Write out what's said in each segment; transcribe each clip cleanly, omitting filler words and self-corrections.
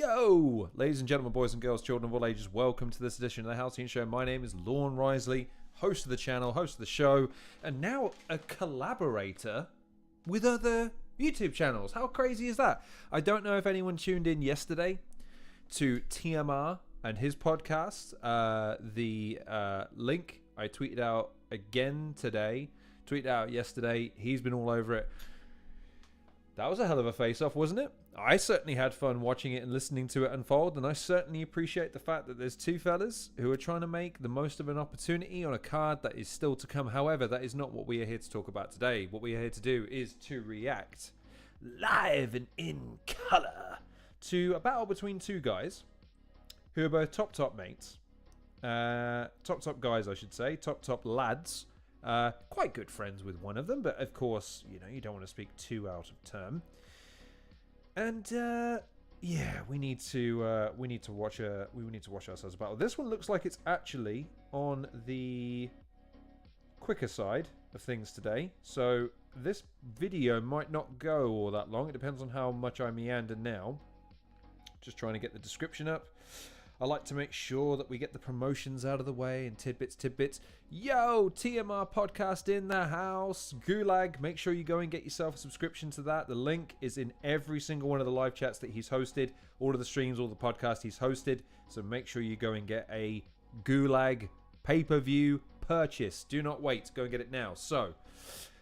Yo! Ladies and gentlemen, boys and girls, children of all ages, welcome to this edition of the Halcyon Show. My name is Lorne Risley, host of the channel, host of the show, and now a collaborator with other YouTube channels. How crazy is that? I don't know if anyone tuned in yesterday to TMR and his podcast. The link I tweeted out again today, tweeted out yesterday. He's been all over it. That was a hell of a face-off, wasn't it? I certainly had fun watching it and listening to it unfold, and I certainly appreciate the fact that there's two fellas who are trying to make the most of an opportunity on a card that is still to come. However, that is not what we are here to talk about today. What we are here to do is to react live and in colour to a battle between two guys who are both top mates. Top guys, I should say. Top lads. Quite good friends with one of them, but of course, you know, you don't want to speak too out of term. And yeah, we need to watch ourselves a battle. This one looks like it's actually on the quicker side of things today, so this video might not go all that long. It depends on how much I meander now. Just trying to get the description up. I like to make sure that we get the promotions out of the way and tidbits. Yo, TMR podcast in the house. Gulag, make sure you go and get yourself a subscription to that. The link is in every single one of the live chats that he's hosted, all of the streams, all the podcasts he's hosted. So make sure you go and get a Gulag pay-per-view purchase. Do not wait. Go and get it now. So,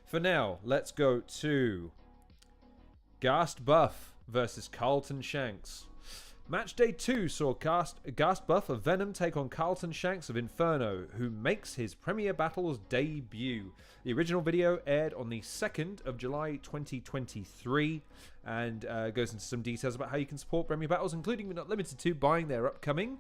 for now, let's go to Ghast Buff versus Carlton Shanks. Match day 2 saw Ghast Buff of Venom take on Carlton Shanks of Inferno, who makes his Premier Battles debut. The original video aired on the 2nd of July 2023 and goes into some details about how you can support Premier Battles, including but not limited to buying their upcoming.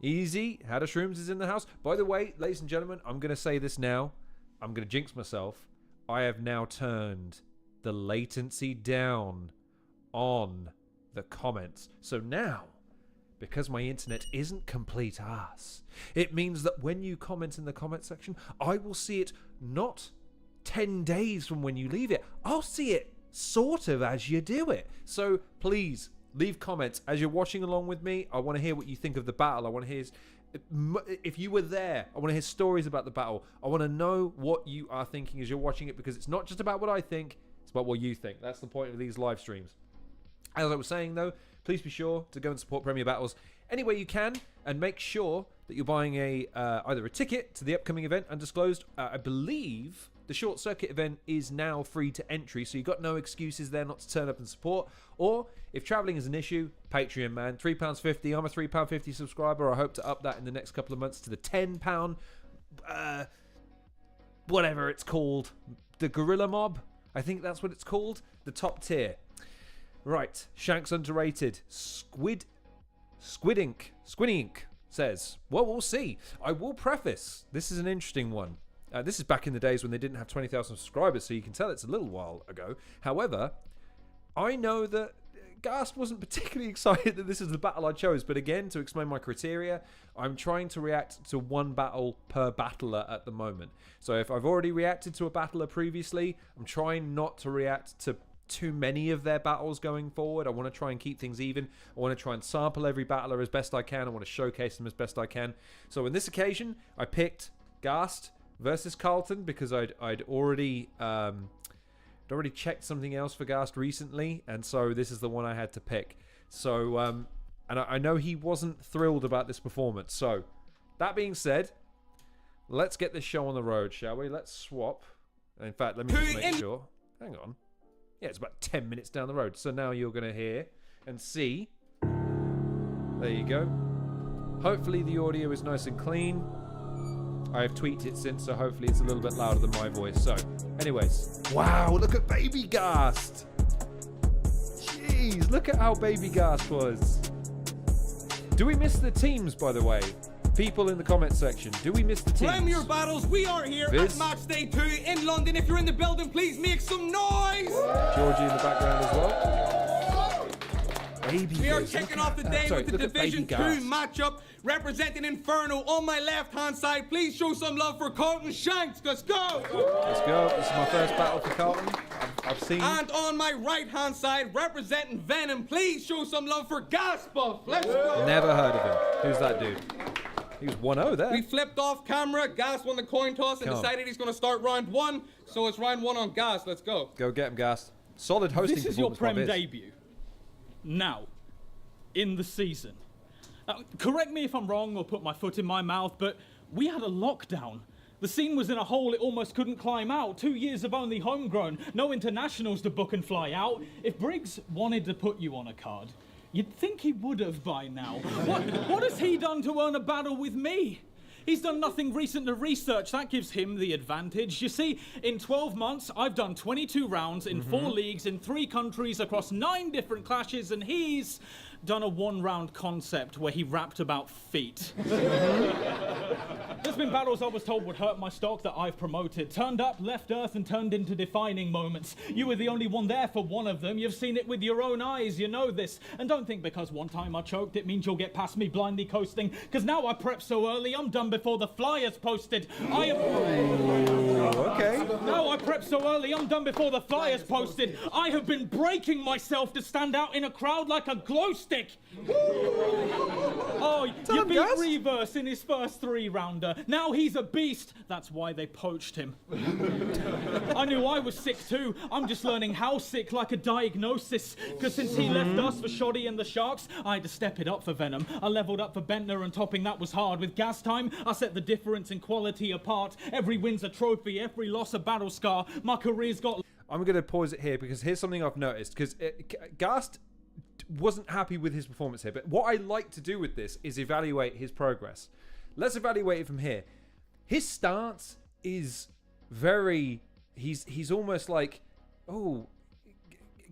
Easy, Hadda Shrooms is in the house. By the way, ladies and gentlemen, I'm going to say this now. I'm going to jinx myself. I have now turned the latency down on the comments. So now, because my internet isn't complete ass, it means that when you comment in the comment section, I will see it not 10 days from when you leave it. I'll see it sort of as you do it. So please leave comments as you're watching along with me. I want to hear what you think of the battle. I want to hear if you were there. I want to hear stories about the battle. I want to know what you are thinking as you're watching it, because it's not just about what I think, it's about what you think. That's the point of these live streams. As I was saying, though, please be sure to go and support Premier Battles any way you can, and make sure that you're buying either a ticket to the upcoming event, Undisclosed. I believe the Short Circuit event is now free to entry, so you've got no excuses there not to turn up and support. Or, if travelling is an issue, Patreon, man. £3.50. I'm a £3.50 subscriber. I hope to up that in the next couple of months to the £10, whatever it's called. The Gorilla Mob? I think that's what it's called. The top tier. Right, Shanks underrated. Squid Ink says, well, we'll see. I will preface, this is an interesting one. This is back in the days when they didn't have 20,000 subscribers, so you can tell it's a little while ago. However, I know that Ghast wasn't particularly excited that this is the battle I chose, but again, to explain my criteria, I'm trying to react to one battle per battler at the moment. So if I've already reacted to a battler previously, I'm trying not to react to too many of their battles going forward. I want to try and keep things even. I want to try and sample every battler as best I can. I want to showcase them as best I can. So in this occasion, I picked Ghast versus Carlton because I'd already checked something else for Ghast recently, and so this is the one I had to pick. So and I know he wasn't thrilled about this performance. So that being said, let's get this show on the road, shall we? Let's swap. In fact, let me just make sure. Hang on. Yeah, it's about 10 minutes down the road. So now you're going to hear and see. There you go. Hopefully the audio is nice and clean. I have tweaked it since, so hopefully it's a little bit louder than my voice. So, anyways. Wow, look at baby Ghast. Jeez, look at how baby Ghast was. Do we miss the teams, by the way? People in the comment section, do we miss the teams? Premier Battles, we are here at match day 2 in London. If you're in the building, please make some noise. Georgie in the background as well. Baby we are kicking off the day with the Division 2 matchup representing Inferno. On my left-hand side, please show some love for Carlton Shanks. Let's go. Let's go. This is my first battle for Carlton. I've seen. And on my right-hand side, representing Venom, please show some love for Ghast Buff. Let's go. Never heard of him. Who's that dude? He was 1-0 there. We flipped off camera. Ghast won the coin toss and decided he's going to start round 1. So it's round 1 on Ghast. Let's go. Go get him, Ghast. Solid hosting This is your performance. Prem debut. Now, in the season. Correct me if I'm wrong or put my foot in my mouth, but we had a lockdown. The scene was in a hole it almost couldn't climb out. 2 years of only homegrown. No internationals to book and fly out. If Briggz wanted to put you on a card, you'd think he would have by now. What has he done to earn a battle with me? He's done nothing recent to research. That gives him the advantage. You see, in 12 months, I've done 22 rounds in 4 leagues in 3 countries across 9 different clashes, and he's done a 1-round concept where he rapped about feet. There's been battles I was told would hurt my stock that I've promoted. Turned up, left Earth, and turned into defining moments. You were the only one there for one of them. You've seen it with your own eyes, you know this. And don't think because one time I choked, it means you'll get past me blindly coasting. Because now I prep so early, I'm done before the flyers posted. Okay. Now I prep so early, I'm done before the flyers posted. I have been breaking myself to stand out in a crowd like a glow stick. Oh, you beat Reverse in his first 3-rounder. Now he's a beast. That's why they poached him. I knew I was sick too. I'm just learning how sick, like a diagnosis. Because since he left us for Shotty and the Sharks, I had to step it up for Venom. I leveled up for Bentner, and topping that was hard. With Gas Time, I set the difference in quality apart. Every win's a trophy, every loss a battle scar. My career's got... I'm going to pause it here because here's something I've noticed. Because Ghast wasn't happy with his performance here, but what I like to do with this is evaluate his progress. Let's evaluate it from here. His stance is very... He's almost like, oh,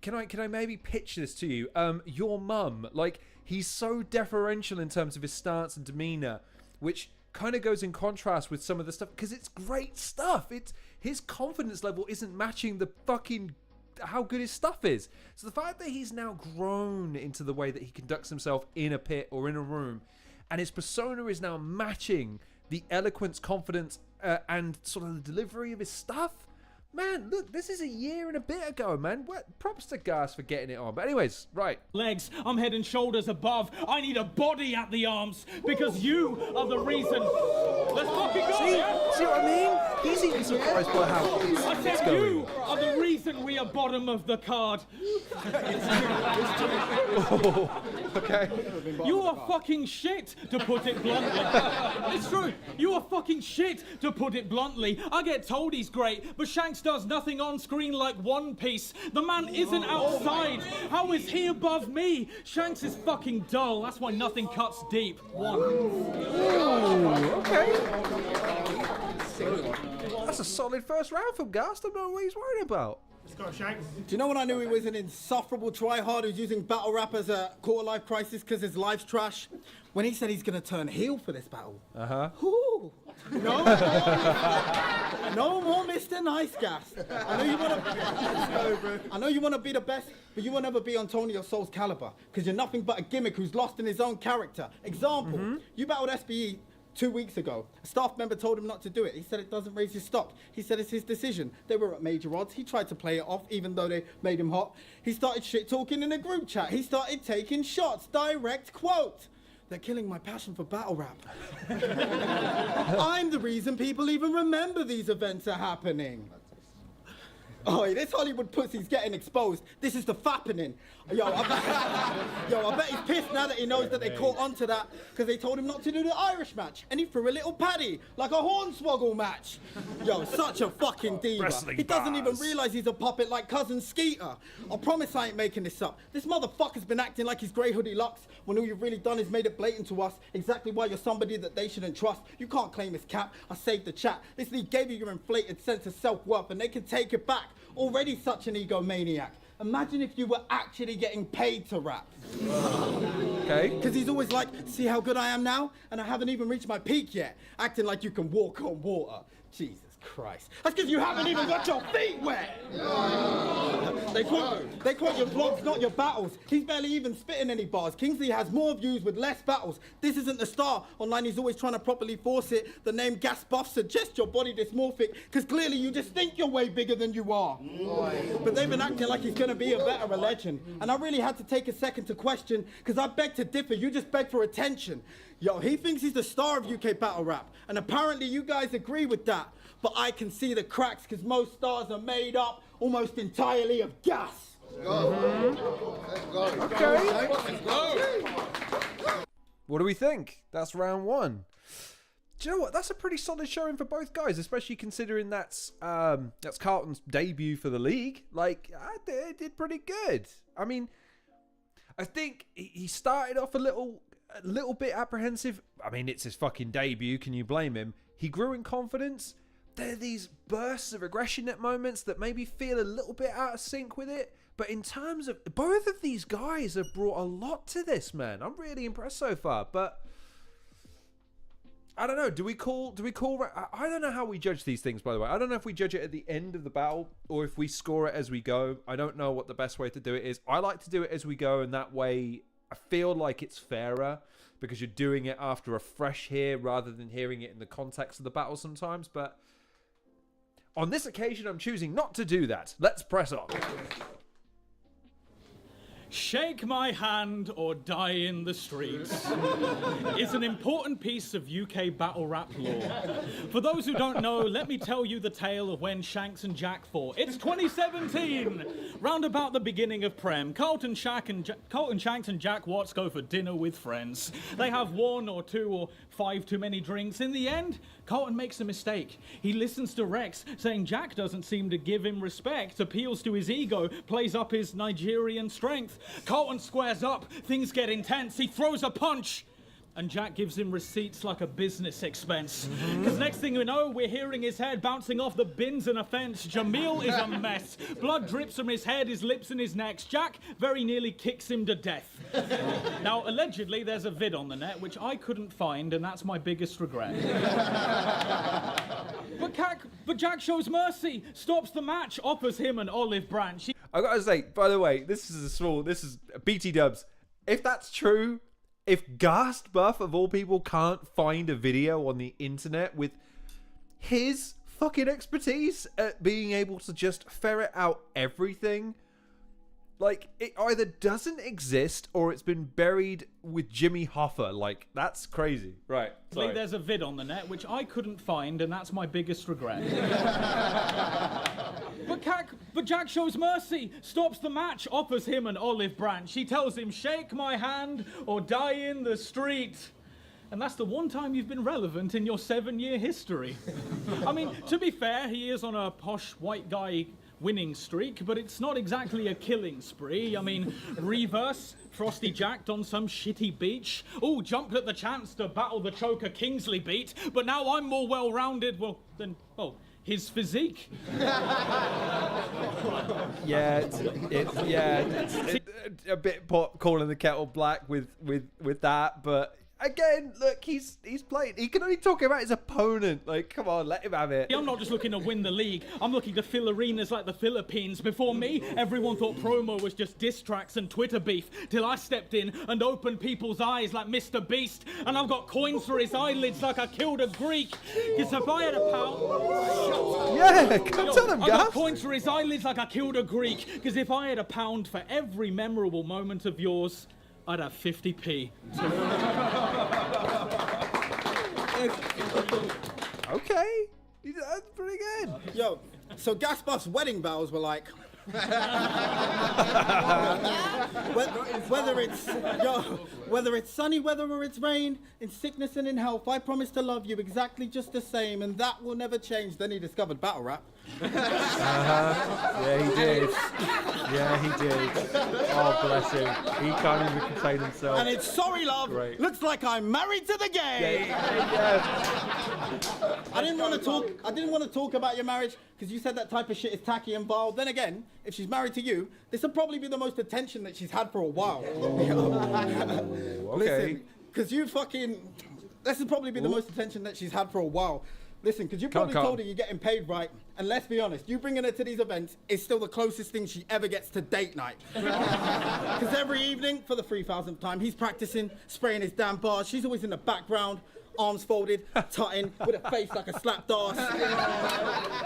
can I maybe pitch this to you? Your mum. Like, he's so deferential in terms of his stance and demeanor, which kind of goes in contrast with some of the stuff, because it's great stuff. It's his confidence level isn't matching the fucking how good his stuff is. So the fact that he's now grown into the way that he conducts himself in a pit or in a room, and his persona is now matching the eloquence, confidence, and sort of the delivery of his stuff. Man, look, this is a year and a bit ago, man. Props to Ghast for getting it on. But anyways, right. Legs, I'm head and shoulders above. I need a body at the arms because you are the reason. Let's fucking go. See what I mean? He's even surprised by how I said you are the reason we are bottom of the card. Okay. You are fucking shit, to put it bluntly. It's true. You are fucking shit, to put it bluntly. I get told he's great, but Shanks does nothing on screen like One Piece. The man isn't outside. How is he above me? Shanks is fucking dull. That's why nothing cuts deep. Okay. That's a solid first round from Ghast. I don't know what he's worried about. Let's go, Shanks. Do you know when I knew he was an insufferable tryhard who's using battle rap as a quarter-life crisis because his life's trash? When he said he's going to turn heel for this battle. Ooh. No. No more Mr. Nice Gas. I know you want to be the best, but you will never be Antonio Sol's caliber because you're nothing but a gimmick who's lost in his own character. Example, you battled SBE 2 weeks ago. A staff member told him not to do it. He said it doesn't raise his stock. He said it's his decision. They were at major odds. He tried to play it off even though they made him hot. He started shit talking in a group chat. He started taking shots. Direct quote. They're killing my passion for battle rap. I'm the reason people even remember these events are happening. Oh, this Hollywood pussy's getting exposed. This is the fappening. Yo, I bet he's pissed now that he knows that they caught on to that because they told him not to do the Irish match. And he threw a little paddy, like a hornswoggle match. Yo, such a fucking diva. Wrestling He doesn't even bars. realise he's a puppet like Cousin Skeeter. I promise I ain't making this up. This motherfucker's been acting like he's Grey Hoodie Lux when all you've really done is made it blatant to us exactly why you're somebody that they shouldn't trust. You can't claim his cap. I saved the chat. This league gave you your inflated sense of self-worth and they can take it back. Already such an egomaniac. Imagine if you were actually getting paid to rap. Okay. Because he's always like, see how good I am now? And I haven't even reached my peak yet. Acting like you can walk on water. Jesus Christ. That's because you haven't even got your feet wet. They quote your vlogs, not your battles. He's barely even spitting any bars. Kingsley has more views with less battles. This isn't the star. Online he's always trying to properly force it. The name Ghast Buff suggests your body dysmorphic, because clearly you just think you're way bigger than you are. But they've been acting like he's going to be a better legend. And I really had to take a second to question, because I beg to differ. You just beg for attention. Yo, he thinks he's the star of UK battle rap, and apparently you guys agree with that. But I can see the cracks, because most stars are made up almost entirely of gas. Okay. What do we think? That's round one. Do you know what? That's a pretty solid showing for both guys, especially considering that's Carlton's debut for the league. Like, they did pretty good. I mean, I think he started off a little bit apprehensive. I mean, it's his fucking debut. Can you blame him? He grew in confidence. There are these bursts of aggression at moments that maybe feel a little bit out of sync with it. But in terms of both of these guys have brought a lot to this, man. I'm really impressed so far. But I don't know. Do we call? I don't know how we judge these things, by the way. I don't know if we judge it at the end of the battle or if we score it as we go. I don't know what the best way to do it is. I like to do it as we go, and that way I feel like it's fairer because you're doing it after a fresh hear rather than hearing it in the context of the battle sometimes. But on this occasion, I'm choosing not to do that. Let's press on. Shake my hand or die in the streets is an important piece of UK battle rap lore. For those who don't know, let me tell you the tale of when Shanks and Jack fought. It's 2017, round about the beginning of Prem. Carlton Shanks and Jack Watts go for dinner with friends. They have 1 or 2 or 5 too many drinks. In the end, Carlton makes a mistake. He listens to Rex, saying Jack doesn't seem to give him respect, appeals to his ego, plays up his Nigerian strength. Carlton squares up, things get intense, he throws a punch, and Jack gives him receipts like a business expense. Because next thing we know, we're hearing his head bouncing off the bins in a fence. Jamil is a mess. Blood drips from his head, his lips and his neck. Jack very nearly kicks him to death. Now, allegedly, there's a vid on the net, which I couldn't find, and that's my biggest regret. But Jack shows mercy, stops the match, offers him an olive branch. I gotta say, by the way, this is BT dubs. If that's true, if Ghast Buff, of all people, can't find a video on the internet with his fucking expertise at being able to just ferret out everything, like, it either doesn't exist or it's been buried with Jimmy Hoffa. Like, that's crazy. Right. Sorry. There's a vid on the net, which I couldn't find, and that's my biggest regret. But Jack shows mercy, stops the match, offers him an olive branch. He tells him, shake my hand or die in the street. And that's the one time you've been relevant in your 7-year history. I mean, to be fair, he is on a posh white guy winning streak, but it's not exactly a killing spree. I mean, reverse, Frosty jacked on some shitty beach. Oh, jumped at the chance to battle the choker Kingsley beat, but now I'm more well-rounded, than his physique. It's a bit calling the kettle black with that, but again, look, he's playing. He can only talk about his opponent. Like, come on, let him have it. I'm not just looking to win the league. I'm looking to fill arenas like the Philippines. Before me, everyone thought promo was just diss tracks and Twitter beef, till I stepped in and opened people's eyes like Mr. Beast. And I've got coins for his eyelids like I killed a Greek. Because if I had a pound... Yeah, come tell him, Ghast. I've got coins for his eyelids like I killed a Greek. Because if I had a pound for every memorable moment of yours, I'd have 50p. Okay, that's pretty good. Yo, so Ghast Buff's wedding bells were like... whether it's sunny weather or it's rain, in sickness and in health, I promise to love you exactly just the same, and that will never change. Then he discovered battle rap. Yeah, he did. Oh, bless him. He can't even contain himself. And it's sorry, love. Great. Looks like I'm married to the game. Yeah. I didn't want to talk about your marriage because you said that type of shit is tacky and vile. Then again, if she's married to you, this will probably be the most attention that she's had for a while. Okay. Listen, because you fucking... This will probably be the most attention that she's had for a while. Listen, because you probably told her you're getting paid right, and let's be honest, you bringing her to these events is still the closest thing she ever gets to date night. Because every evening, for the 3,000th time, he's practicing, spraying his damn bars. She's always in the background, arms folded, tutting, with a face like a slapped ass.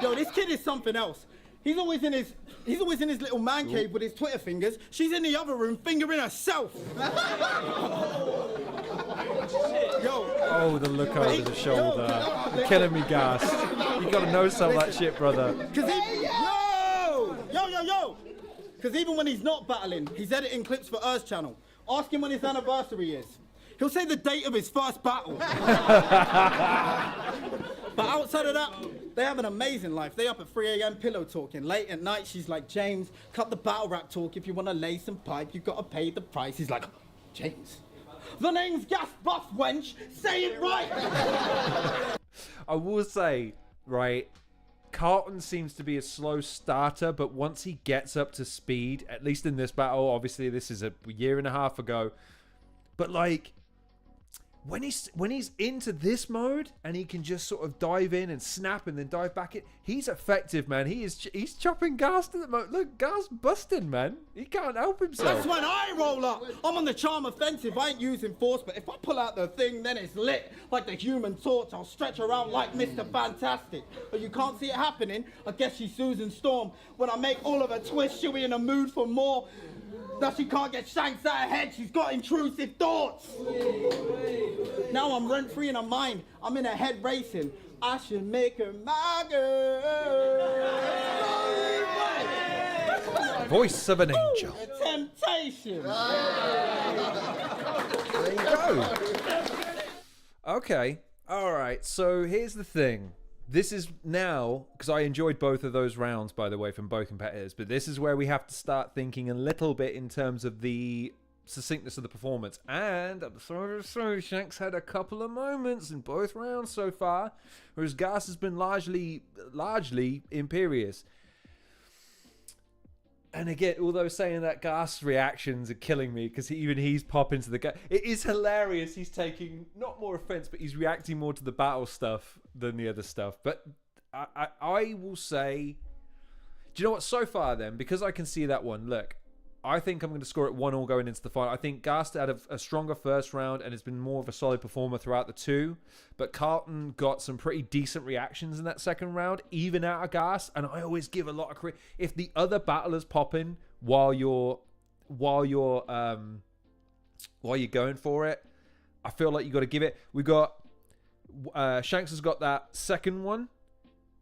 Yo, this kid is something else. He's always in his little man cave with his Twitter fingers. She's in the other room fingering herself. Yo. Oh, the look over the shoulder. You're killing me, Ghast. You gotta know some of that shit, brother. Because even when he's not battling, he's editing clips for Earth's channel. Ask him when his anniversary is. He'll say the date of his first battle. But outside of that, they have an amazing life. They up at 3 a.m. pillow talking. Late at night, she's like, James, cut the battle rap talk. If you want to lay some pipe, you got to pay the price. He's like, James, the name's Ghast Buff, wench. Say it right. I will say, right, Carlton seems to be a slow starter, but once he gets up to speed, at least in this battle, obviously this is a year and a half ago, but like, when he's into this mode and he can just sort of dive in and snap and then dive back in, he's effective, man. He's chopping Ghast at the moment. Look, Ghast busting, man. He can't help himself. That's when I roll up. I'm on the charm offensive. I ain't using force, but if I pull out the thing, then it's lit. Like the Human Torch, I'll stretch around like Mr. Fantastic. But you can't see it happening. I guess she's Susan Storm. When I make all of her twists, she'll be in a mood for more. Now she can't get Shanks out of head, she's got intrusive thoughts. Now I'm rent-free in her mind, I'm in her head racing. I should make her my girl. Voice of an angel. Temptation. There you go. Okay, alright, so here's the thing. This is now, because I enjoyed both of those rounds, by the way, from both competitors, but this is where we have to start thinking a little bit in terms of the succinctness of the performance. And I'm sorry to say, Shanks had a couple of moments in both rounds so far, whereas Ghast has been largely imperious. And again, although saying that, Ghast's reactions are killing me because even he's popping to the gut. It is hilarious. He's taking not more offense, but he's reacting more to the battle stuff than the other stuff. But I will say, do you know what? So far, then, because I can see that one. Look, I think I'm going to score it 1-1 going into the final. I think Ghast had a stronger first round and has been more of a solid performer throughout the two. But Carlton got some pretty decent reactions in that second round, even out of Ghast. And I always give a lot of credit. If the other battlers pop in while you're going for it, I feel like you got to give it. We got Shanks has got that second one,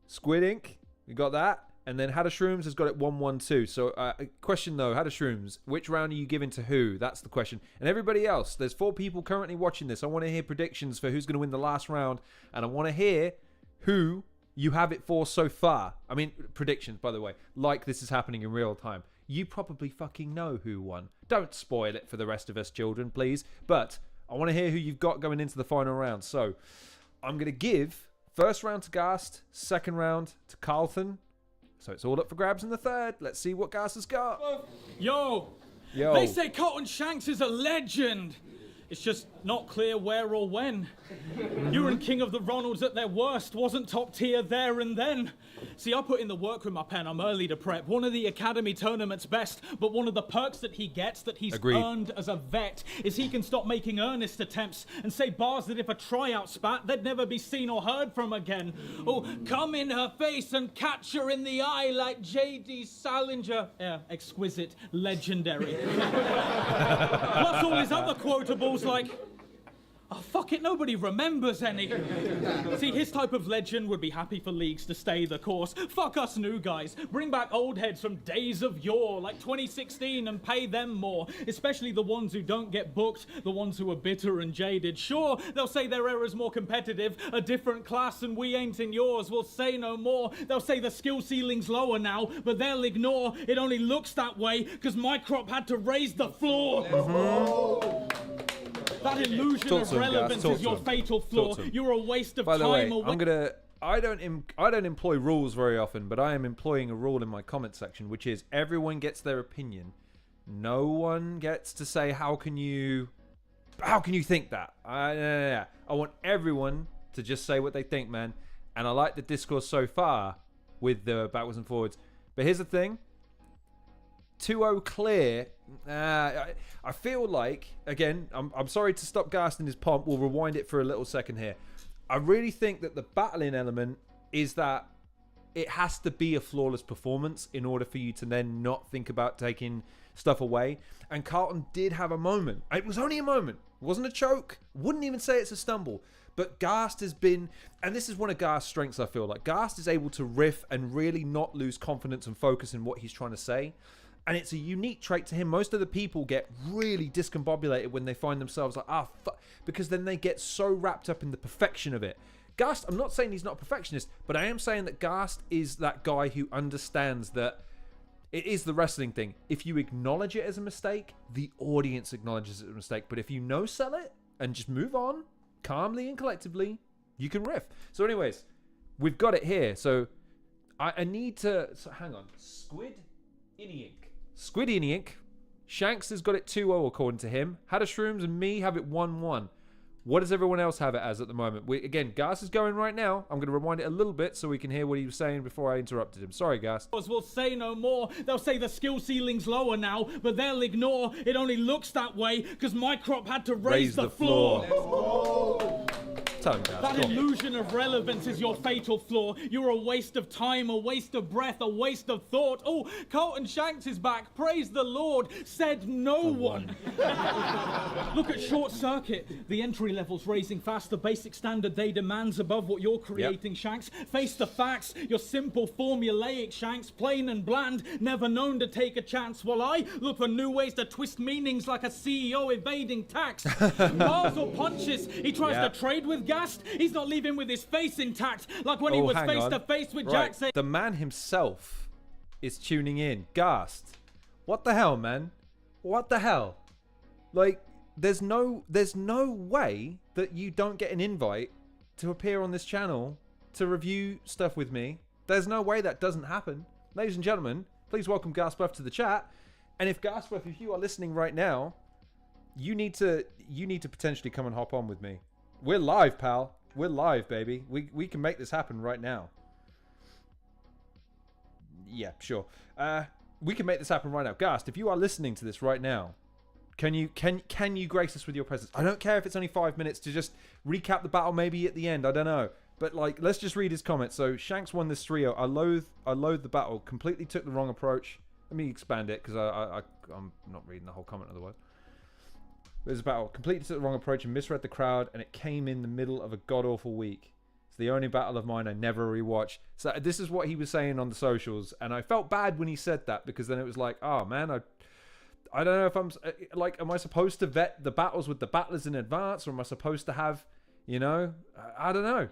Squid Ink. We got that. And then Hadashrooms has got it 1-1-2. So, question though, Hadashrooms, which round are you giving to who? That's the question. And everybody else, there's 4 people currently watching this. I want to hear predictions for who's going to win the last round. And I want to hear who you have it for so far. I mean, predictions, by the way, like this is happening in real time. You probably fucking know who won. Don't spoil it for the rest of us children, please. But I want to hear who you've got going into the final round. So, I'm going to give first round to Ghast, second round to Carlton. So it's all up for grabs in the third. Let's see what Ghast has got. Yo! They say Carlton Shanks is a legend. It's just not clear where or when. You and King of the Ronalds at their worst wasn't top tier there and then. See, I put in the work with my pen. I'm early to prep. One of the Academy tournament's best, but one of the perks that he gets that he's earned as a vet is he can stop making earnest attempts and say bars that if a tryout spat, they'd never be seen or heard from again. Oh, come in her face and catch her in the eye like J.D. Salinger. Yeah, exquisite, legendary. Plus all his other quotables like, oh, fuck it, nobody remembers any. See, his type of legend would be happy for leagues to stay the course. Fuck us new guys. Bring back old heads from days of yore, like 2016, and pay them more. Especially the ones who don't get booked, the ones who are bitter and jaded. Sure, they'll say their era's more competitive, a different class and we ain't in yours. We'll say no more. They'll say the skill ceiling's lower now, but they'll ignore it only looks that way because my crop had to raise the floor. That illusion of relevance is your fatal flaw. You're a waste of time. By the way, I don't employ rules very often, but I am employing a rule in my comment section, which is everyone gets their opinion. No one gets to say how can you think that. I want everyone to just say what they think, man. And I like the discourse so far with the backwards and forwards. But here's the thing. 2-0 clear. I feel like, again, I'm sorry to stop Ghast in his pomp. We'll rewind it for a little second here. I really think that the battling element is that it has to be a flawless performance in order for you to then not think about taking stuff away. And Carlton did have a moment. It was only a moment. It wasn't a choke. Wouldn't even say it's a stumble. But Ghast has been, and this is one of Ghast's strengths, I feel like. Ghast is able to riff and really not lose confidence and focus in what he's trying to say. And it's a unique trait to him. Most of the people get really discombobulated when they find themselves like, fuck, because then they get so wrapped up in the perfection of it. Ghast, I'm not saying he's not a perfectionist, but I am saying that Ghast is that guy who understands that it is the wrestling thing. If you acknowledge it as a mistake, the audience acknowledges it as a mistake. But if you no-sell it and just move on, calmly and collectively, you can riff. So anyways, we've got it here. So I need to... So hang on. Squid Ink. Shanks has got it 2-0 according to him. Hadashrooms and me have it 1-1. What does everyone else have it as at the moment? Again, Ghast is going right now. I'm going to rewind it a little bit so we can hear what he was saying before I interrupted him. Sorry, Ghast. Will say no more. They'll say the skill ceiling's lower now, but they'll ignore it only looks that way because my crop had to raise the floor. That illusion of relevance is your fatal flaw. You're a waste of time, a waste of breath, a waste of thought. Oh, Carlton Shanks is back. Praise the Lord. Said no one. Look at Short Circuit. The entry level's raising fast. The basic standard they demand's above what you're creating, Shanks. Face the facts. You're simple, formulaic, Shanks. Plain and bland. Never known to take a chance. While I look for new ways to twist meanings like a CEO evading tax. Bars or punches. He tries to trade with Ghast. He's not leaving with his face intact, like when he was face to face with Jack. The man himself is tuning in. Ghast, what the hell, man? What the hell? Like, there's no way that you don't get an invite to appear on this channel to review stuff with me. There's no way that doesn't happen. Ladies and gentlemen, please welcome Ghast Buff to the chat. And if Ghast Buff, if you are listening right now, you need to potentially come and hop on with me. We're live, pal. We're live, baby. We can make this happen right now. Yeah, sure. We can make this happen right now. Ghast, if you are listening to this right now, can you grace us with your presence? I don't care if it's only 5 minutes to just recap the battle maybe at the end. I don't know. But like, let's just read his comments. So Shanks won this 3-0. I loathe the battle. Completely took the wrong approach. Let me expand it because I'm not reading the whole comment otherwise. There's a battle. Completely took the wrong approach and misread the crowd, and it came in the middle of a god-awful week. It's the only battle of mine I never rewatch. So this is what he was saying on the socials, and I felt bad when he said that, because then it was like, oh man, I don't know if I'm like, am I supposed to vet the battles with the battlers in advance, or am I supposed to have, you know, I don't know.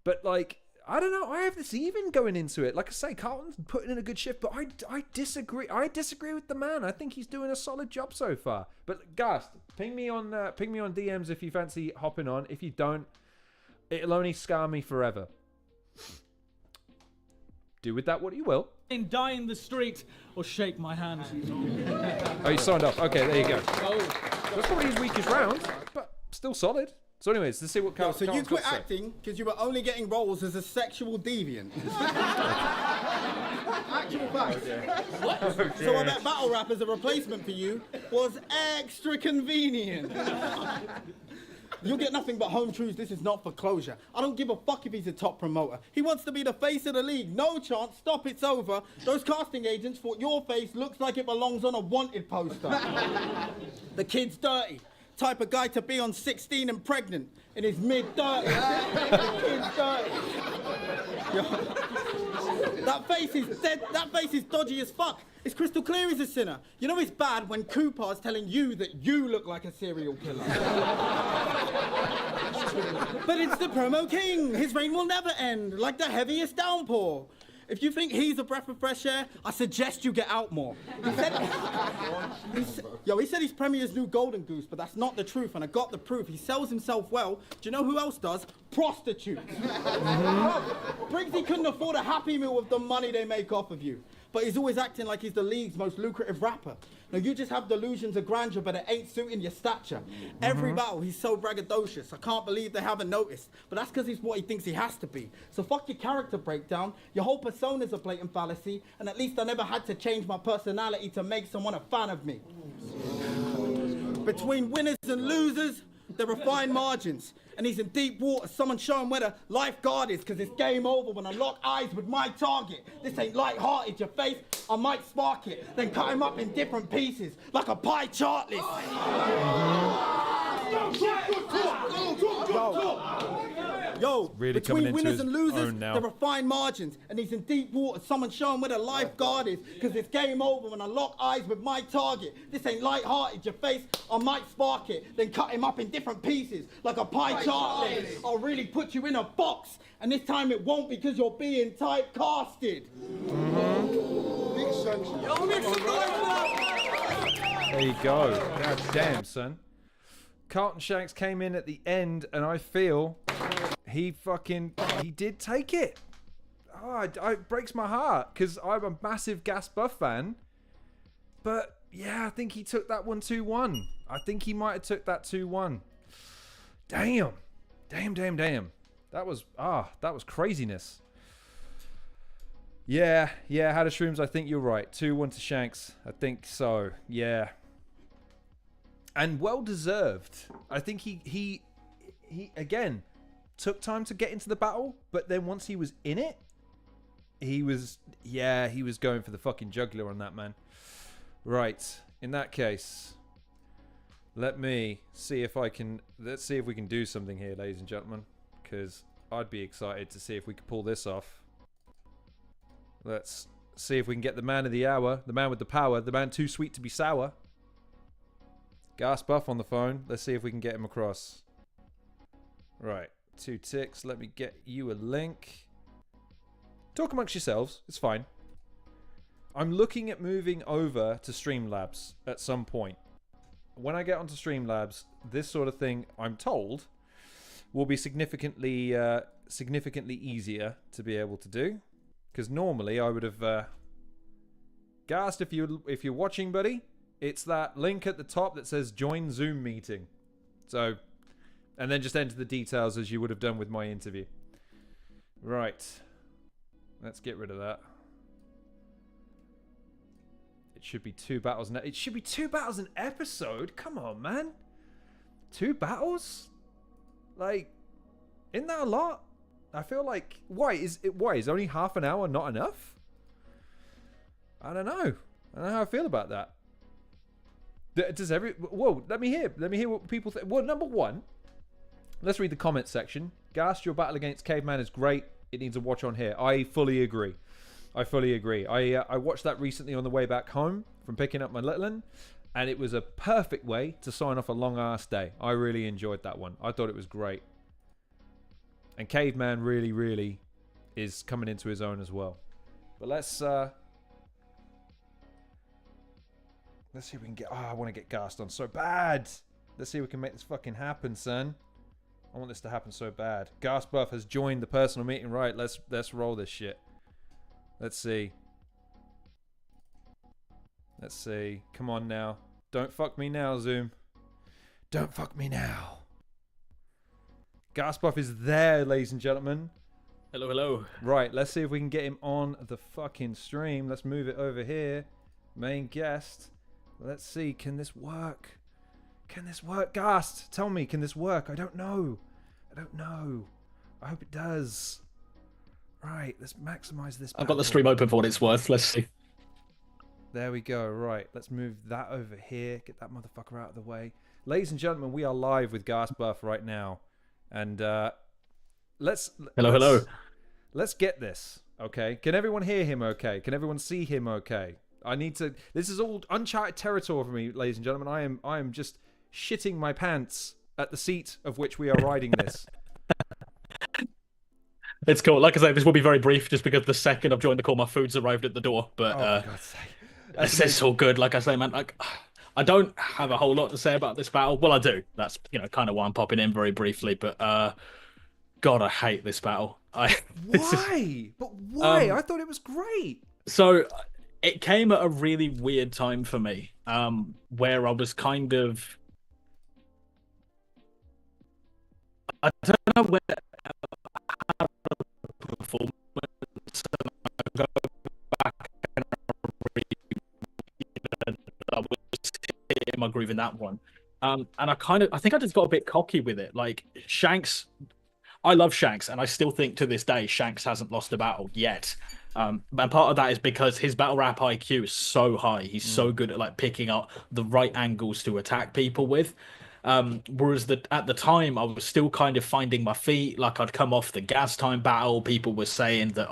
But like, I don't know. I have this even going into it. Like I say, Carlton's putting in a good shift, but I disagree. I disagree with the man. I think he's doing a solid job so far. But Ghast, ping me on DMs if you fancy hopping on. If you don't, it'll only scar me forever. Do with that what you will. And die in the street or shake my hand. Oh, you signed up. Okay, there you go. Oh. That's probably his weakest round, but still solid. So anyways, let's see what Carlton. So you quit acting because you were only getting roles as a sexual deviant. Actual facts. What? So I bet battle rap as a replacement for you was extra convenient. You'll get nothing but home truths. This is not for closure. I don't give a fuck if he's a top promoter. He wants to be the face of the league. No chance. Stop. It's over. Those casting agents thought your face looks like it belongs on a wanted poster. The kid's dirty. Type of guy to be on 16 and pregnant in his mid-30s. The kid's dirty. That face is dead. That face is dodgy as fuck. It's crystal clear he's a sinner. You know it's bad when Cooper's telling you that you look like a serial killer. But it's the promo king. His reign will never end, like the heaviest downpour. If you think he's a breath of fresh air, I suggest you get out more. He said he's Premier's new golden goose, but that's not the truth, and I got the proof. He sells himself well. Do you know who else does? Prostitutes. Briggsy couldn't afford a Happy Meal with the money they make off of you, but he's always acting like he's the league's most lucrative rapper. Now you just have delusions of grandeur, but it ain't suiting your stature. Every battle, he's so braggadocious. I can't believe they haven't noticed. But that's because he's what he thinks he has to be. So fuck your character breakdown. Your whole persona's a blatant fallacy. And at least I never had to change my personality to make someone a fan of me. Between winners and losers, there are fine margins. And he's in deep water. Someone show him where the lifeguard is, because it's game over when I lock eyes with my target. This ain't light-hearted, your face, I might spark it. Then cut him up in different pieces, like a pie chart list. Yo, really between winners and losers, there are fine margins. And he's in deep water. Someone show him where the lifeguard is, because it's game over when I lock eyes with my target. This ain't light-hearted, your face, I might spark it. Then cut him up in different pieces, like a pie chart list. I'll really put you in a box. And this time it won't, because you're being typecasted. There you go. God damn, son. Carlton Shanks came in at the end, and I feel he did take it. Oh, it breaks my heart, because I'm a massive Ghast Buff fan. But, yeah, I think he took that one 2-1. I think he might have took that 2-1. Damn. Damn. That was craziness. Yeah, How to Shrooms, I think you're right. 2-1 to Shanks. I think so, yeah. And well deserved. I think he again took time to get into the battle, but then once he was in it, he was going for the fucking jugular on that, man. Right. In that case, let's see if we can do something here, ladies and gentlemen, because I'd be excited to see if we could pull this off. Let's see if we can get the man of the hour, the man with the power, the man too sweet to be sour. Ghast Buff on the phone. Let's see if we can get him across. Right. 2 ticks. Let me get you a link. Talk amongst yourselves. It's fine. I'm looking at moving over to Streamlabs at some point. When I get onto Streamlabs, this sort of thing, I'm told, will be significantly easier to be able to do. Because normally I would have... Ghast, if you're watching, buddy, it's that link at the top that says join Zoom meeting. So, and then just enter the details as you would have done with my interview. Right. Let's get rid of that. It should be 2 battles. It should be 2 battles an episode? Come on, man. 2 battles? Like, isn't that a lot? I feel like, why is only half an hour not enough? I don't know how I feel about that. Whoa, let me hear what people think. Well, number one, let's read the comments section. Ghast, your battle against Caveman is great. It needs a watch on here. I fully agree. I watched that recently on the way back home from picking up my little one, and it was a perfect way to sign off a long ass day. I really enjoyed that one. I thought it was great. And Caveman really is coming into his own as well. But let's see if we can get... Oh, I want to get Ghast on so bad. Let's see if we can make this fucking happen, son. I want this to happen so bad. Ghast Buff has joined the personal meeting. Right, let's roll this shit. Let's see. Come on now. Don't fuck me now, Zoom. Don't fuck me now. Ghast Buff is there, ladies and gentlemen. Hello. Right, let's see if we can get him on the fucking stream. Let's move it over here. Main guest. Let's see, can this work? Ghast, tell me, can this work? I don't know. I hope it does. Right, let's maximize this battle. I've got the stream open for what it's worth. Let's see. There we go. Right, let's move that over here. Get that motherfucker out of the way. Ladies and gentlemen, we are live with Ghast Buff right now. And let's get this, okay? Can everyone hear him okay? Can everyone see him okay? This is all uncharted territory for me, ladies and gentlemen. I am just shitting my pants at the seat of which we are riding this. It's cool. Like I say, this will be very brief just because the second I've joined the call, my food's arrived at the door. But for God's sake. It's all good. Like I say, man, like I don't have a whole lot to say about this battle. Well, I do. That's, kind of why I'm popping in very briefly. But God, I hate this battle. Why? But why? I thought it was great. So it came at a really weird time for me, where I was kind of, I don't know where I had a performance, and I go back and I was hitting my groove in that one. And I think I just got a bit cocky with it. Like Shanks, I love Shanks, and I still think to this day Shanks hasn't lost a battle yet. And part of that is because his battle rap IQ is so high. He's so good at like picking up the right angles to attack people with. Whereas at the time I was still kind of finding my feet. Like I'd come off the Ghast time battle. People were saying that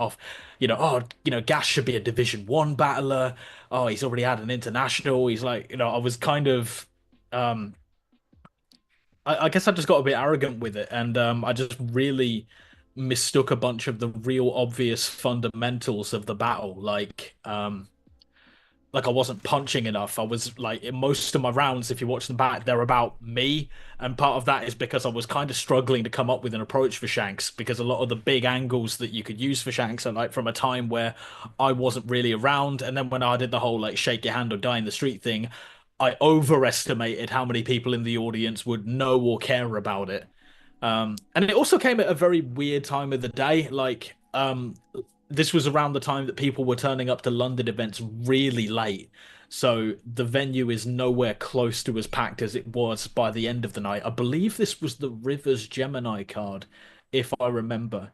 Ghast should be a Division 1 battler. Oh, he's already had an international. He's like, I was kind of, I guess I just got a bit arrogant with it, and I just really mistook a bunch of the real obvious fundamentals of the battle. Like I wasn't punching enough. I was like, in most of my rounds, if you watch them back, they're about me, and part of that is because I was kind of struggling to come up with an approach for Shanks, because a lot of the big angles that you could use for Shanks are like from a time where I wasn't really around, and then when I did the whole like shake your hand or die in the street thing, I overestimated how many people in the audience would know or care about it. And it also came at a very weird time of the day. Like, this was around the time that people were turning up to London events really late. So the venue is nowhere close to as packed as it was by the end of the night. I believe this was the Rivers Gemini card, if I remember.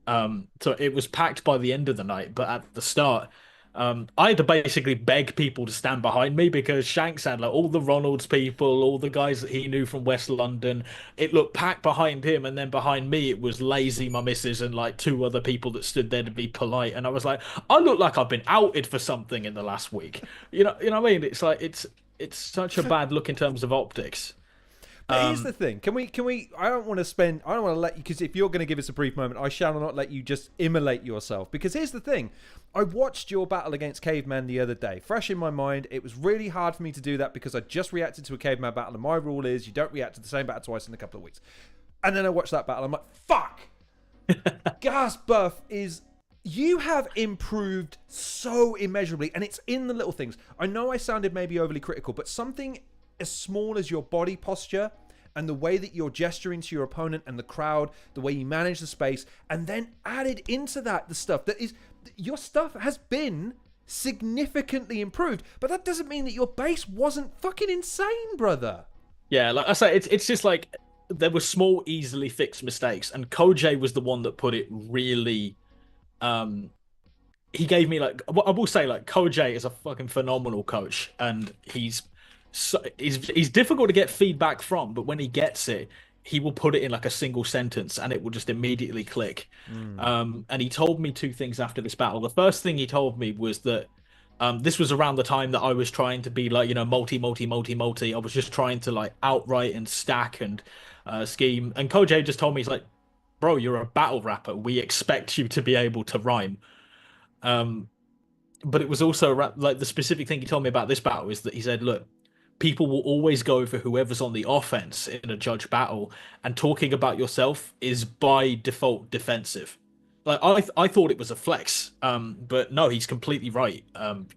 So it was packed by the end of the night, but at the start, I had to basically beg people to stand behind me, because Shanks had like all the Ronalds people, all the guys that he knew from West London. It looked packed behind him, and then behind me it was Lazy, my missus, and like 2 other people that stood there to be polite. And I was like, I look like I've been outed for something in the last week. You know what I mean? It's like it's such a bad look in terms of optics. But here's the thing. Can we I don't want to let you, because if you're going to give us a brief moment, I shall not let you just immolate yourself. Because here's the thing. I watched your battle against Caveman the other day. Fresh in my mind. It was really hard for me to do that because I just reacted to a Caveman battle, and my rule is you don't react to the same battle twice in a couple of weeks. And then I watched that battle. I'm like, fuck! Ghast Buff is... You have improved so immeasurably, and it's in the little things. I know I sounded maybe overly critical, but something as small as your body posture and the way that you're gesturing to your opponent and the crowd, the way you manage the space, and then added into that the stuff that is... Your stuff has been significantly improved, but that doesn't mean that your base wasn't fucking insane, brother. Yeah, like I say, it's just like there were small, easily fixed mistakes, and Koj was the one that put it really... he gave me like... I will say, like, Koj is a fucking phenomenal coach, and he's difficult to get feedback from, but when he gets it, he will put it in like a single sentence and it will just immediately click. And he told me 2 things after this battle. The first thing he told me was that this was around the time that I was trying to be like, multi. I was just trying to like outright and stack and scheme. And Koj just told me, he's like, bro, you're a battle rapper. We expect you to be able to rhyme. But it was also like the specific thing he told me about this battle is that he said, look, people will always go for whoever's on the offense in a judge battle, and talking about yourself is by default defensive. Like I thought it was a flex, but no, he's completely right.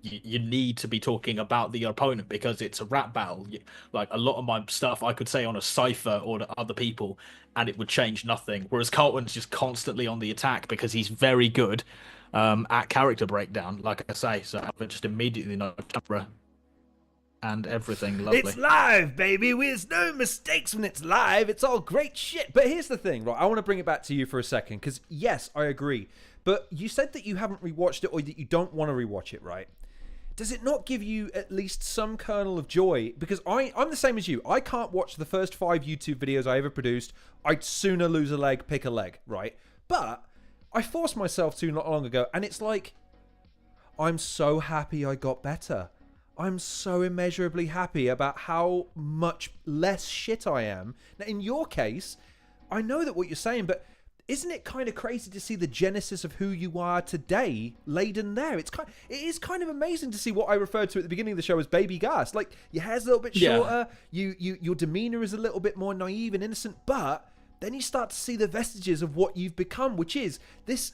You need to be talking about the opponent because it's a rap battle. Like a lot of my stuff I could say on a cipher or to other people and it would change nothing. Whereas Carlton's just constantly on the attack because he's very good at character breakdown, like I say. So I've just immediately know camera and everything. Lovely. It's live, baby. There's no mistakes when it's live. It's all great shit. But here's the thing, right? I want to bring it back to you for a second because, yes, I agree. But you said that you haven't rewatched it or that you don't want to rewatch it, right? Does it not give you at least some kernel of joy? Because I'm the same as you. I can't watch the first 5 YouTube videos I ever produced. I'd sooner lose a leg, pick a leg, right? But I forced myself to not long ago, and it's like, I'm so happy I got better. I'm so immeasurably happy about how much less shit I am. Now, in your case, I know that what you're saying, but isn't it kind of crazy to see the genesis of who you are today laid in there? It is kind of amazing to see what I referred to at the beginning of the show as baby Ghast. Like, your hair's a little bit shorter, your demeanor is a little bit more naive and innocent, but then you start to see the vestiges of what you've become, which is this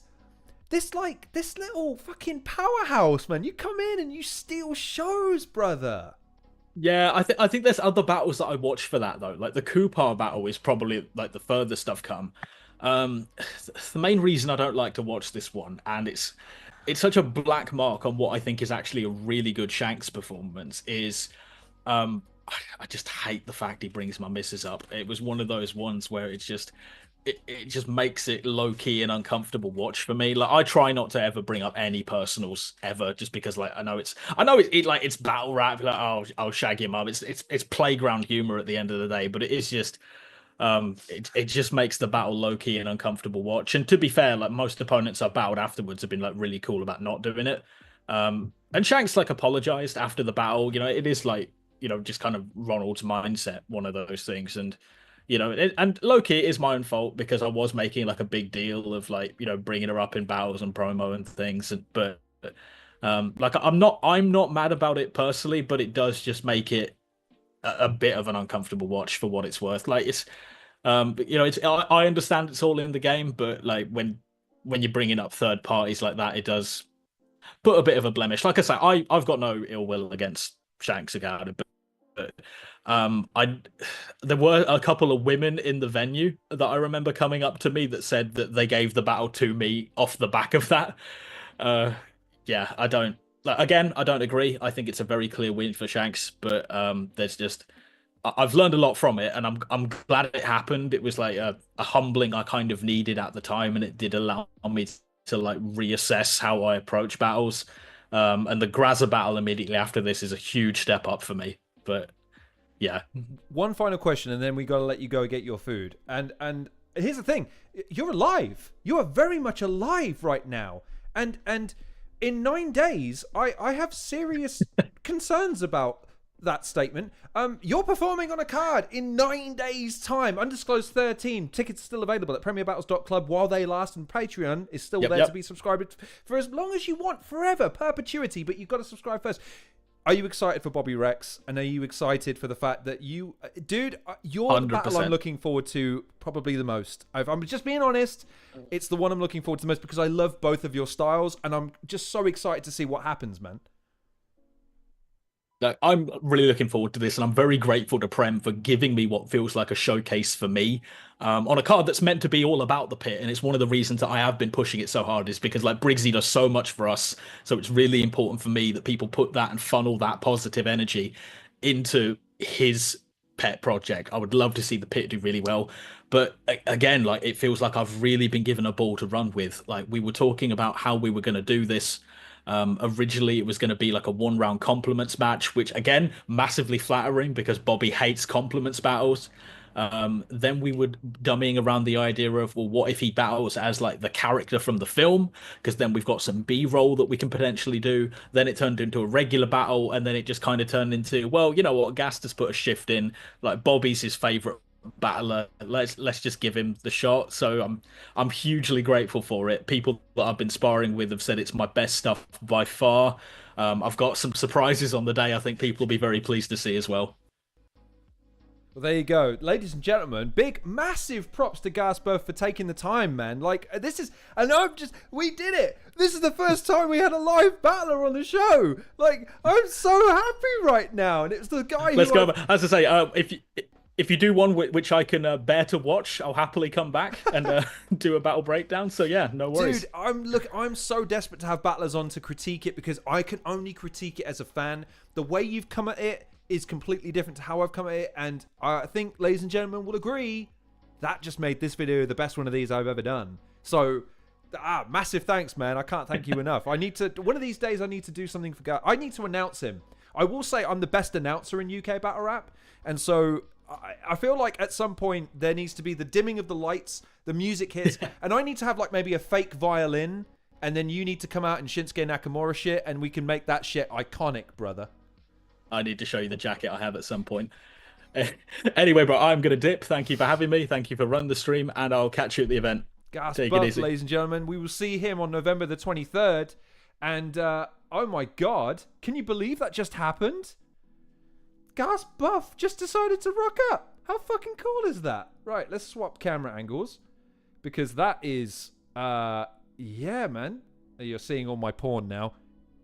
this little fucking powerhouse, man. You come in and you steal shows, brother. Yeah, I think there's other battles that I watch for that though. Like the Kupar battle is probably like the furthest I've come. The main reason I don't like to watch this one, and it's such a black mark on what I think is actually a really good Shanks performance, is I just hate the fact he brings my missus up. It was one of those ones where it's just it just makes it low key and uncomfortable watch for me. Like I try not to ever bring up any personals ever, just because like I know it's like it's battle rap. Like I'll shag him up. It's playground humor at the end of the day, but it is just it just makes the battle low key and uncomfortable watch. And to be fair, like most opponents I've battled afterwards have been like really cool about not doing it. And Shanks like apologized after the battle. You know, it is like, you know, just kind of Ronald's mindset, one of those things. And you know, and low-key, it is my own fault because I was making like a big deal of like, you know, bringing her up in battles and promo and things. But like I'm not mad about it personally, but it does just make it a bit of an uncomfortable watch for what it's worth. Like it's, you know, I understand it's all in the game, but like when you're bringing up third parties like that, it does put a bit of a blemish. Like I say, I've got no ill will against Shanks about it, but there were a couple of women in the venue that I remember coming up to me that said that they gave the battle to me off the back of that. Yeah, I don't agree. I think it's a very clear win for Shanks, but there's just I've learned a lot from it, and I'm glad it happened. It was like a humbling I kind of needed at the time, and it did allow me to like reassess how I approach battles. And the Grazza battle immediately after this is a huge step up for me. But yeah. One final question, and then we got to let you go get your food. And here's the thing: you're alive. You are very much alive right now. And in 9 days, I have serious concerns about that statement. You're performing on a card in 9 days' time. Undisclosed 13. Tickets still available at premierbattles.club while they last, and Patreon is still there to be subscribed for as long as you want, forever, perpetuity. But you've got to subscribe first. Are you excited for Bobby Rex? And are you excited for the fact that you're 100%. The battle I'm looking forward to probably the most? I'm just being honest. It's the one I'm looking forward to the most because I love both of your styles, and I'm just so excited to see what happens, man. I'm really looking forward to this, and I'm very grateful to Prem for giving me what feels like a showcase for me on a card that's meant to be all about the pit. And it's one of the reasons that I have been pushing it so hard, is because like Briggsy does so much for us. So it's really important for me that people put that and funnel that positive energy into his pet project. I would love to see the pit do really well. But again, like it feels like I've really been given a ball to run with. Like we were talking about how we were going to do this. Originally, it was going to be like a 1-round compliments match, which again, massively flattering because Bobby hates compliments battles. Then we were dummying around the idea of, well, what if he battles as like the character from the film? Because then we've got some B-roll that we can potentially do. Then it turned into a regular battle, and then it just kind of turned into, well, you know what, Ghast has put a shift in. Like Bobby's his favorite battler, let's just give him the shot. So I'm hugely grateful for it. People that I've been sparring with have said it's my best stuff by far. I've got some surprises on the day I think people will be very pleased to see as well. Well, there you go, ladies and gentlemen. Big, massive props to Ghast Buff for taking the time, man. Like this is, and we did it. This is the first time we had a live battler on the show. Like I'm so happy right now, and it's the guy. Let's go. As I say, if you do one which I can bear to watch, I'll happily come back and do a battle breakdown. So yeah, no worries. Dude, I'm so desperate to have battlers on to critique it, because I can only critique it as a fan. The way you've come at it is completely different to how I've come at it, and I think, ladies and gentlemen, will agree that just made this video the best one of these I've ever done. So, massive thanks, man. I can't thank you enough. One of these days I need to do something for Ghast. I need to announce him. I will say I'm the best announcer in UK battle rap, and so I feel like at some point there needs to be the dimming of the lights, the music hits, and I need to have like maybe a fake violin, and then you need to come out in Shinsuke Nakamura shit, and we can make that shit iconic, brother. I need to show you the jacket I have at some point. Anyway, bro, I'm going to dip. Thank you for having me. Thank you for running the stream, and I'll catch you at the event. Ghast Buff, ladies and gentlemen. We will see him on November the 23rd, and oh my god, can you believe that just happened? Ghast Buff just decided to rock up. How fucking cool is that? Right, let's swap camera angles, because that is yeah, man. You're seeing all my porn now.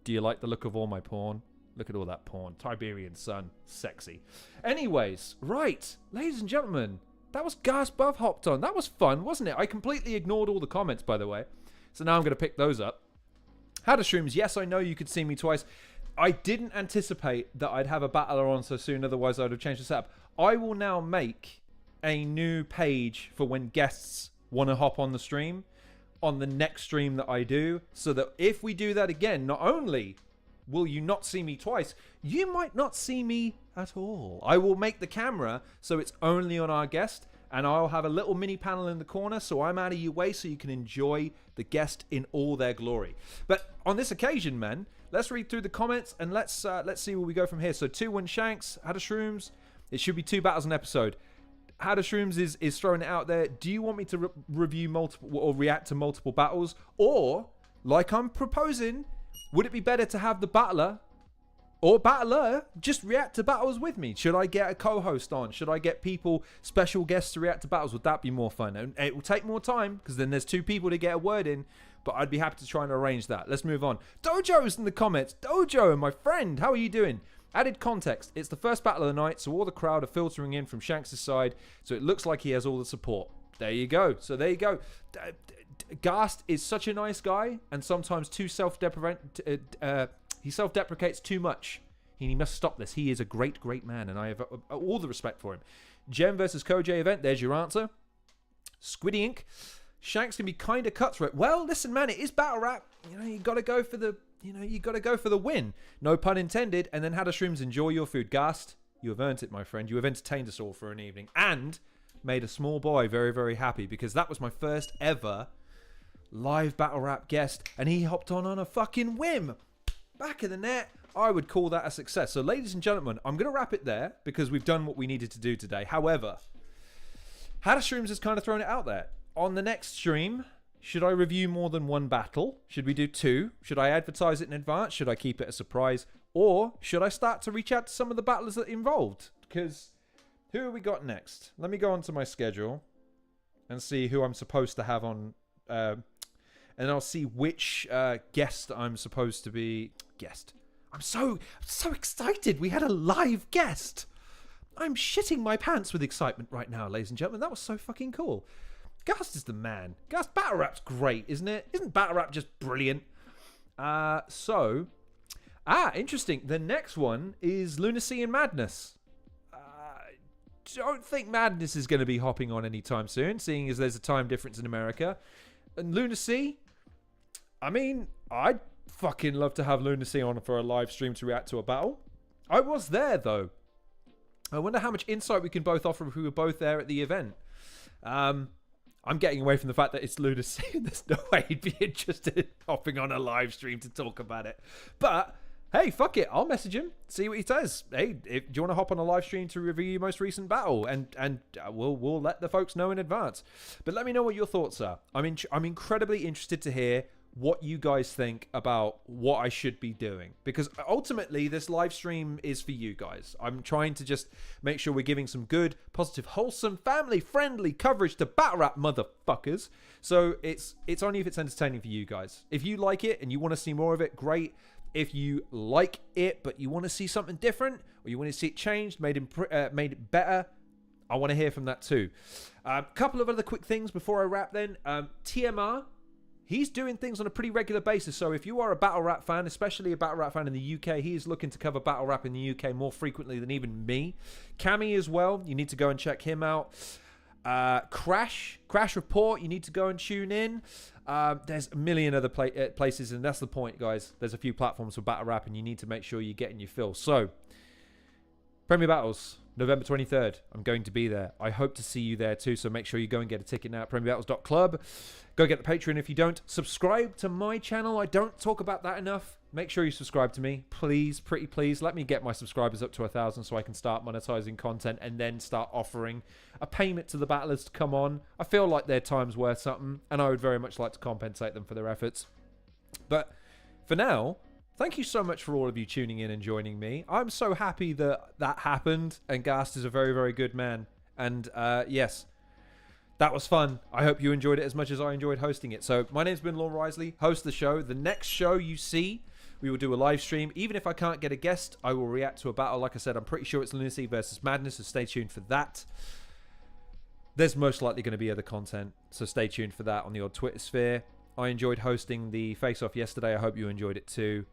Do you like the look of all my porn? Look at all that porn. Tiberian sun. Sexy. Anyways, right. Ladies and gentlemen, that was Ghast Buff hopped on. That was fun, wasn't it? I completely ignored all the comments, by the way. So now I'm going to pick those up. How to Shrooms. Yes, I know you could see me twice. I didn't anticipate that I'd have a battler on so soon. Otherwise, I'd have changed the setup. I will now make a new page for when guests want to hop on the stream on the next stream that I do, so that if we do that again, not only will you not see me twice, you might not see me at all. I will make the camera so it's only on our guest, and I'll have a little mini panel in the corner so I'm out of your way so you can enjoy the guest in all their glory. But on this occasion, man, let's read through the comments and let's see where we go from here. So 2-1 Shanks, How to Shrooms. It should be 2 battles an episode. How to Shrooms is throwing it out there. Do you want me to review multiple or react to multiple battles? Or, like I'm proposing, would it be better to have the battler or battler just react to battles with me? Should I get a co-host on? Should I get people, special guests to react to battles? Would that be more fun? And it will take more time because then there's 2 people to get a word in. But I'd be happy to try and arrange that. Let's move on. Dojo's in the comments. Dojo, my friend, how are you doing? Added context, it's the first battle of the night, so all the crowd are filtering in from Shanks' side, so it looks like he has all the support. There you go. So there you go. Ghast is such a nice guy, and sometimes he self-deprecates too much. He must stop this. He is a great, great man, and I have all the respect for him. Gem versus Koj event, there's your answer. Squiddy Ink. Shanks can be kind of cutthroat. Well, listen, man, it is battle rap. You know, you got to go for the... you got to go for the win. No pun intended. And then How to Shrooms, enjoy your food. Ghast, you have earned it, my friend. You have entertained us all for an evening. And made a small boy very, very happy. Because that was my first ever live battle rap guest. And he hopped on a fucking whim. Back of the net. I would call that a success. So, ladies and gentlemen, I'm going to wrap it there. Because we've done what we needed to do today. However, How to Shrooms has kind of thrown it out there. On the next stream... should I review more than 1 battle? Should we do 2? Should I advertise it in advance? Should I keep it a surprise? Or should I start to reach out to some of the battlers that are involved? Because who have we got next? Let me go onto my schedule and see who I'm supposed to have on. And I'll see which guest I'm supposed to be. Guest. I'm so excited. We had a live guest. I'm shitting my pants with excitement right now, ladies and gentlemen. That was so fucking cool. Ghast is the man. Ghast, battle rap's great, isn't it? Isn't battle rap just brilliant? Interesting. The next one is Lunacy and Madness. Don't think Madness is going to be hopping on anytime soon, seeing as there's a time difference in America. And Lunacy, I mean, I'd fucking love to have Lunacy on for a live stream to react to a battle. I was there, though. I wonder how much insight we can both offer if we were both there at the event. I'm getting away from the fact that it's Lunacy and there's no way he'd be interested in hopping on a live stream to talk about it. But, hey, fuck it. I'll message him, see what he says. Hey, do you want to hop on a live stream to review your most recent battle? And we'll let the folks know in advance. But let me know what your thoughts are. I'm incredibly interested to hear what you guys think about what I should be doing, because ultimately this live stream is for you guys. I'm trying to just make sure we're giving some good, positive, wholesome, family-friendly coverage to battle rap motherfuckers. So it's only if it's entertaining for you guys. If you like it and you want to see more of it, great. If you like it but you want to see something different, or you want to see it changed, made it better, I want to hear from that too. A couple of other quick things before I wrap then. TMR, he's doing things on a pretty regular basis. So if you are a battle rap fan, especially a battle rap fan in the UK, he is looking to cover battle rap in the UK more frequently than even me. Cammy as well. You need to go and check him out. Crash Report. You need to go and tune in. There's a million other places, and that's the point, guys. There's a few platforms for battle rap, and you need to make sure you're getting your fill. So, Premier Battles, November 23rd. I'm going to be there. I hope to see you there too, so make sure you go and get a ticket now at premierbattles.club. Go get the Patreon if you don't. Subscribe to my channel. I don't talk about that enough. Make sure you subscribe to me. Please, pretty please. Let me get my subscribers up to 1,000 so I can start monetizing content and then start offering a payment to the battlers to come on. I feel like their time's worth something, and I would very much like to compensate them for their efforts. But for now, thank you so much for all of you tuning in and joining me. I'm so happy that that happened, and Ghast is a very, very good man. And yes, that was fun. I hope you enjoyed it as much as I enjoyed hosting it. So my name's been Lorne Risley, host of the show. The next show you see, we will do a live stream. Even if I can't get a guest, I will react to a battle. Like I said, I'm pretty sure it's Lunacy versus Madness, so stay tuned for that. There's most likely going to be other content, so stay tuned for that on the odd Twitter sphere. I enjoyed hosting the face-off yesterday. I hope you enjoyed it too.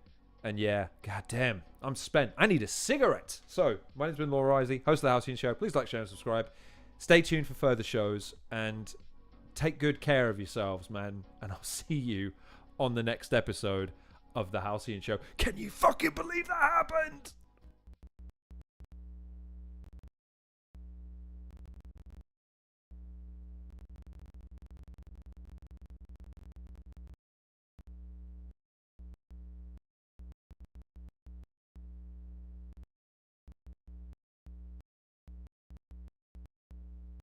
And yeah, goddamn, I'm spent. I need a cigarette. So my name's been Lorne Risley, host of the Halcyon Show. Please like, share, and subscribe. Stay tuned for further shows and take good care of yourselves, man. And I'll see you on the next episode of the Halcyon Show. Can you fucking believe that happened?